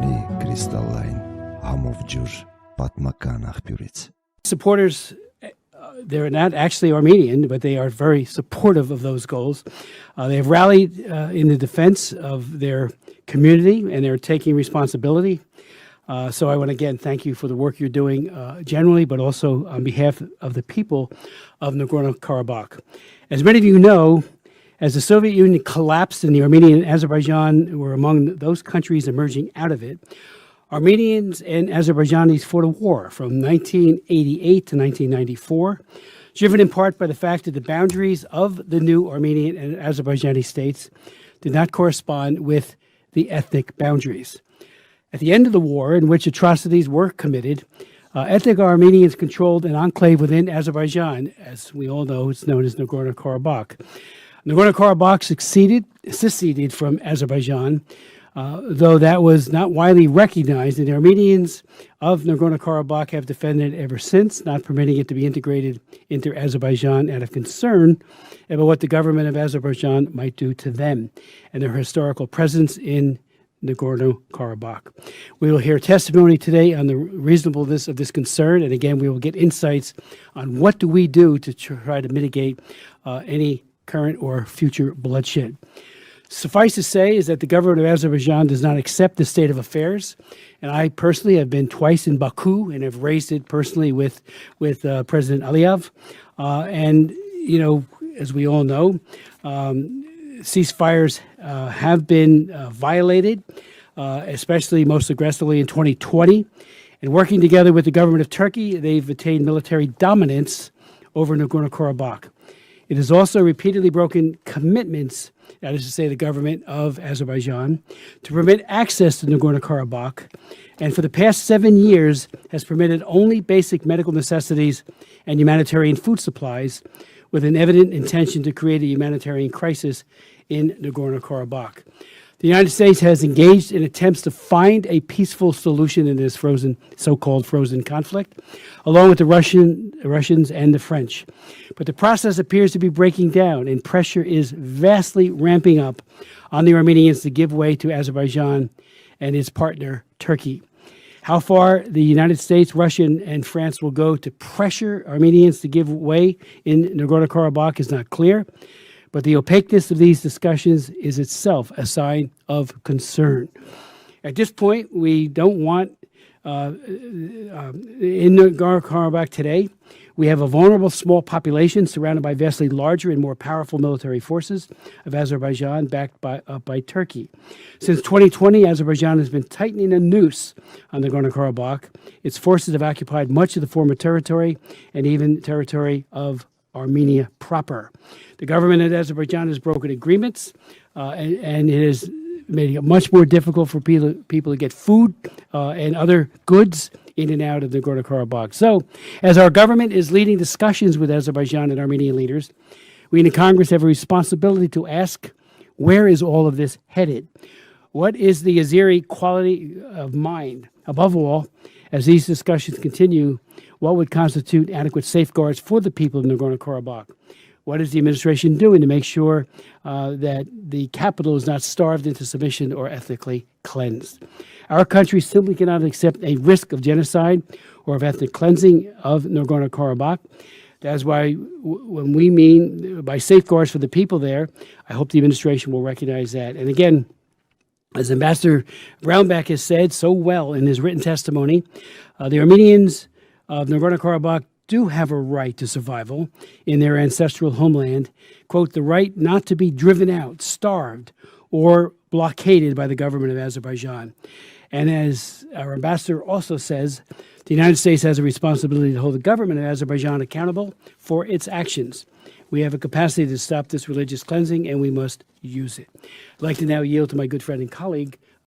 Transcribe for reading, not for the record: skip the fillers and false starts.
մի կրիստալային համովջուր պատմական աղբյուրից։ Supporters, they're not actually Armenian, but they are very supportive of those goals. They have rallied in the defense of their community, and they're taking responsibility. So I want to again thank you for the work you're doing generally, but also on behalf of the people of Nagorno-Karabakh. As many of you know, as the Soviet Union collapsed and the Armenian and Azerbaijan were among those countries emerging out of it, Armenians and Azerbaijanis fought a war from 1988 to 1994, driven in part by the fact that the boundaries of the new Armenian and Azerbaijani states did not correspond with the ethnic boundaries. At the end of the war, in which atrocities were committed, ethnic Armenians controlled an enclave within Azerbaijan. As we all know, it's known as Nagorno-Karabakh. Nagorno-Karabakh seceded from Azerbaijan, though that was not widely recognized, and the Armenians of Nagorno-Karabakh have defended it ever since, not permitting it to be integrated into Azerbaijan out of concern about what the government of Azerbaijan might do to them and their historical presence in Nagorno-Karabakh. We will hear testimony today on the reasonableness of this concern, and again, we will get insights on what do we do to try to mitigate any current or future bloodshed. Suffice to say is that the government of Azerbaijan does not accept this state of affairs, and I personally have been twice in Baku and have raised it personally with President Aliyev. And, you know, as we all know, ceasefires have been violated, especially most aggressively in 2020. And working together with the government of Turkey, they've attained military dominance over Nagorno-Karabakh. It has also repeatedly broken commitments, that is to say the government of Azerbaijan, to permit access to Nagorno-Karabakh, and for the past 7 years has permitted only basic medical necessities and humanitarian food supplies, with an evident intention to create a humanitarian crisis in Nagorno-Karabakh. The United States has engaged in attempts to find a peaceful solution in this so-called frozen conflict, along with the Russians and the French. But the process appears to be breaking down, and pressure is vastly ramping up on the Armenians to give way to Azerbaijan and its partner, Turkey. How far the United States, Russia, and France will go to pressure Armenians to give way in Nagorno-Karabakh is not clear, but the opaqueness of these discussions is itself a sign of concern. At this point, we don't want, in Nagorno-Karabakh today, we have a vulnerable small population surrounded by vastly larger and more powerful military forces of Azerbaijan backed by Turkey. Since 2020, Azerbaijan has been tightening a noose on Nagorno-Karabakh. Its forces have occupied much of the former territory and even territory of Armenia proper. The government of Azerbaijan has broken agreements, and it has made it much more difficult for people to get food and other goods in and out of Nagorno-Karabakh. So, as our government is leading discussions with Azerbaijan and Armenian leaders, we in the Congress have a responsibility to ask, where is all of this headed? What is the Azeri quality of mind? Above all, as these discussions continue, what would constitute adequate safeguards for the people of Nagorno-Karabakh? What is the administration doing to make sure that the capital is not starved into submission or ethnically cleansed? Our country simply cannot accept a risk of genocide or of ethnic cleansing of Nagorno-Karabakh. That's why when we mean by safeguards for the people there, I hope the administration will recognize that. And again, as Ambassador Brownback has said so well in his written testimony, the Armenians of Nagorno-Karabakh do have a right to survival in their ancestral homeland, quote, the right not to be driven out, starved, or blockaded by the government of Azerbaijan. And as our ambassador also says, the United States has a responsibility to hold the government of Azerbaijan accountable for its actions. We have a capacity to stop this religious cleansing, and we must use it. I'd like to now yield to my good friend and colleague,